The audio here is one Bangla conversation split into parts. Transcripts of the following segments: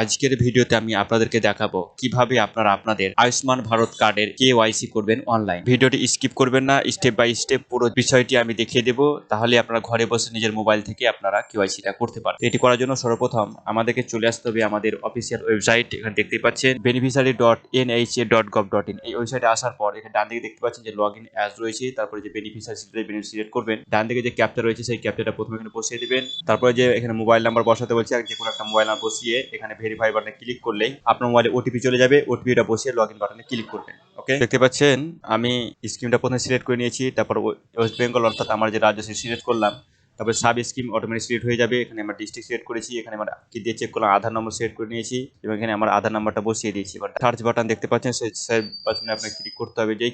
আজকের ভিডিওতে আমি আপনাদেরকে দেখাবো কিভাবে আপনারা আপনাদের আয়ুষ্মান ভারত কার্ডের কেওয়াইসি করবেন অনলাইন। ভিডিওটি স্কিপ করবেন না, স্টেপ বাই স্টেপ পুরো বিষয়টি আমি দেখিয়ে দেব। তাহলে আপনারা ঘরে বসে নিজের মোবাইল থেকে আপনারা কেওয়াইসিটা করতে পারেন। এটি করার জন্য সর্বপ্রথম আমাদেরকে চলে আসতে হবে আমাদের অফিসিয়াল ওয়েবসাইট। এখানে দেখতে পাচ্ছেন beneficiary.nha.gov.in। এই ওয়েবসাইটে আসার পর এখানে ডান দিকে দেখতে পাচ্ছেন যে লগইন অ্যাজ রয়েছে, তারপরে যে বেনিফিশিয়ারি সিলেক্ট করবেন, ডান দিকে যে ক্যাপচা রয়েছে সেই ক্যাপচাটা প্রথমে এখানে বসিয়ে দিবেন। তারপরে যে এখানে মোবাইল নাম্বার বসাতে বলছে, আর যে কোনো একটা মোবাইল নাম্বার বসিয়ে এখানে ভেরিফাই বাটনে ক্লিক করলেই আপনার মোবাইলে ওটিপি চলে যাবে। ওটিপিটা বসিয়ে লগইন বাটনে ক্লিক করবেন। ওকে, দেখতে পাচ্ছেন আমি স্কিমটা প্রথমে সিলেক্ট করে নিয়েছি। তারপর ওয়েস্ট বেঙ্গল অর্থাৎ আমার যে রাজ্য সিলেক্ট করলাম। তারপরে সাব স্কিম অটোমেটিক সিলেক্ট হয়ে যাবে। এখানে আমার ডিস্ট্রিক্ট সিলেক্ট করেছি, এখানে আমার কি দিয়ে চেক করলাম, আধার নম্বর সিলেক্ট করে নিয়েছি এবং এখানে আমার আধার নাম্বারটা বসিয়ে দিয়েছি। এবার সার্চ বাটন দেখতে পাচ্ছেন, সেই সার্চ বাটনে আপনাকে ক্লিক করতে হবে। যেই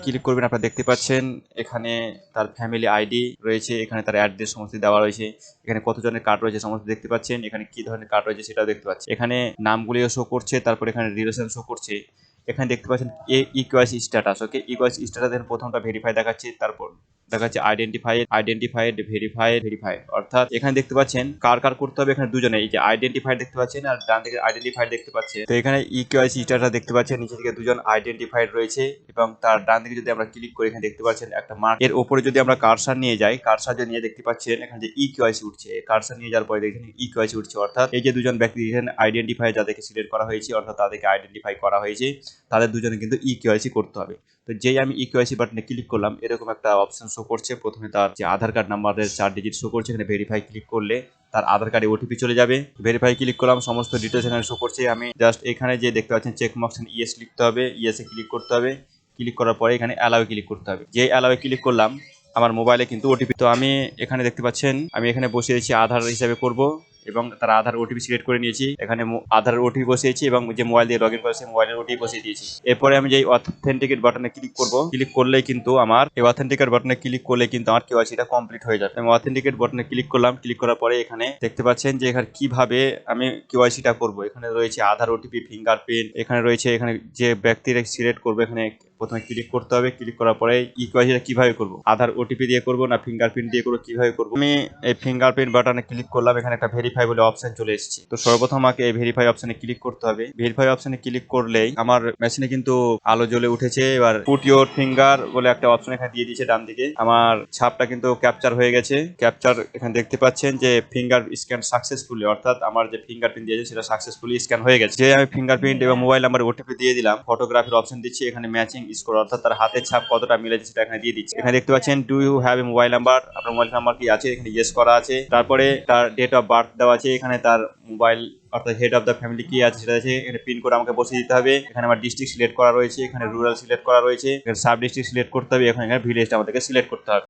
ক্লিক করবেন আপনারা দেখতে পাচ্ছেন এখানে তার ফ্যামিলি আইডি রয়েছে, এখানে তার অ্যাড্রেস সমস্ত দেওয়া রয়েছে, এখানে কতজনের কার্ড রয়েছে সমস্ত দেখতে পাচ্ছেন, এখানে কি ধরনের কার্ড রয়েছে সেটাও দেখতে পাচ্ছেন, এখানে নামগুলিও শো করছে, তারপর এখানে রিলেশন শো করছে। এখানে দেখতে পাচ্ছেন ইকুয়াইসি স্ট্যাটাস। ওকে, ইকুয়াইসি স্ট্যাটাস প্রথমটা ভেরিফাই দেখাচ্ছে, তারপর দেখাচ্ছে আইডেন্টিফাইড ভেরিফাইড। অর্থাৎ এখানে দেখতে পাচ্ছেন কার করতে হবে, এখানে দুজনে, এই যে আইডেন্টিফাইড দেখতে পাচ্ছেন আর ডান দিকে আইডেন্টিফাইড দেখতে পাচ্ছেন। তো এখানে ইকুয়াইসি স্ট্যাটাস দেখতে পাচ্ছেন নিচে দিকে দুজন আইডেন্টিফাইড রয়েছে এবং তার ডান দিকে যদি আমরা ক্লিক করি এখানে দেখতে পাচ্ছেন একটা মার্ক। এর উপরে যদি আমরা কার্সার নিয়ে যাই, কার্সার নিয়ে দেখতে পাচ্ছেন এখানে যে ইকুয়াইসি উঠছে, কার্সার নিয়ে যাওয়ার পরে দেখেন ইকুয়াইসি উঠছে। অর্থাৎ এই যে দুজন ব্যক্তি এখানে আইডেন্টিফাই যাদেরকে সিলেক্ট করা হয়েছে, অর্থাৎ তাদেরকে আইডেন্টিফাই করা হয়েছে, তাদের দুজনে কিন্তু ইকুয়াইসি করতে হবে। তো যেই আমি ইকুয়াইসি বাটনে ক্লিক করলাম এরকম একটা অপশন শো করছে। প্রথমে তার যে আধার কার্ড নাম্বারের 4 ডিজিট শো করছে, এখানে ভেরিফাই ক্লিক করলে তার আধার কার্ডে ওটিপি চলে যাবে। ভেরিফাই ক্লিক করলাম, সমস্ত ডিটেলস এখানে শো করছে। আমি জাস্ট এখানে যে দেখতে পাচ্ছেন চেক মার্কস ইয়েস লিখতে হবে, ইয়েসে ক্লিক করতে হবে। ক্লিক করার পরে এখানে অ্যালাউ ক্লিক করতে হবে। যেই অ্যালাউ ক্লিক করলাম আমার মোবাইলে কিন্তু ওটিপি, তো আমি এখানে দেখতে পাচ্ছেন আমি এখানে বসিয়ে দিয়েছি আধার হিসাবে করব এবং তার আধার ওটিপি সিলেক্ট করে নিয়েছি। এখানে আধার ওটিপি বসিয়েছি এবং যে মোবাইল দিয়ে লগইন করেছি মোবাইলের ওটিপি বসিয়ে দিয়েছি। এরপরে আমি যে অথেন্টিকেট বাটনে ক্লিক করব, ক্লিক করলেই কিন্তু আমার এই অথেন্টিকেট বাটনে ক্লিক করলে কিন্তু আমার কেওয়াইসিটা কমপ্লিট হয়ে যাবে। আমি অথেন্টিকেট বাটনে ক্লিক করলাম, ক্লিক করার পরে এখানে দেখতে পাচ্ছেন যে এখানে কিভাবে আমি কেওয়াইসিটা করব। এখানে রয়েছে আধার ওটিপি, ফিঙ্গারপ্রিন্ট, এখানে রয়েছে এখানে যে ব্যক্তিরা সিলেক্ট করবে এখানে প্রথমে ক্লিক করতে হবে। ক্লিক করার পরে ইকুয়াইসিটা কিভাবে করব, আধার ওটিপি দিয়ে করব না ফিঙ্গারপ্রিন্ট দিয়ে করব, কিভাবে করব। আমি এই ফিঙ্গারপ্রিন্ট বাটনে ক্লিক করলাম, এখানে একটা ভেরিফাই বলে অপশন চলে এসেছে। তো সর্বপ্রথম আমাকে এই ভেরিফাই অপশনে ক্লিক করতে হবে। ভেরিফাই অপশনে ক্লিক করলেই আমার মেশিনে কিন্তু আলো জ্বলে উঠেছে। এবার পুট ইওর ফিঙ্গার বলে একটা অপশন এখানে দিয়ে দিয়েছে ডান দিকে। আমার ছাপটা কিন্তু ক্যাপচার হয়ে গেছে। ক্যাপচার এখানে দেখতে পাচ্ছেন যে ফিঙ্গার স্ক্যান সাকসেসফুলি, অর্থাৎ আমার যে ফিঙ্গারপ্রিন্ট দিয়েছে সেটা সাকসেসফুলি স্ক্যান হয়ে গেছে। যে আমি ফিঙ্গারপ্রিন্ট এবং মোবাইল নাম্বার ওটিপি দিয়ে দিলাম, ফটোগ্রাফির অপশন দিচ্ছি, এখানে ম্যাচিং স্কোর অর্থাৎ তার হাতের ছাপ কতটা মিলেছে সেটা এখানে দিয়ে দিচ্ছি। এখানে দেখতে পাচ্ছেন do you have a mobile number, আপনার মোবাইল নাম্বার কি আছে, এখানে ইয়েস করা আছে। তারপরে তার ডেট অফ বার্থ দেওয়া আছে, এখানে তার মোবাইল অর্থাৎ হেড অফ দ্য ফ্যামিলি কি আছে সেটা আছে। এখানে পিন কোড আমাকে বসিয়ে দিতে হবে। এখানে আমার ডিস্ট্রিক্ট সিলেক্ট করা রয়েছে, এখানে রুরাল সিলেক্ট করা রয়েছে, এখানে সাব ডিস্ট্রিক্ট সিলেক্ট করতে হবে, এখানে ভিলেজটা আমাদেরকে সিলেক্ট করতে হবে।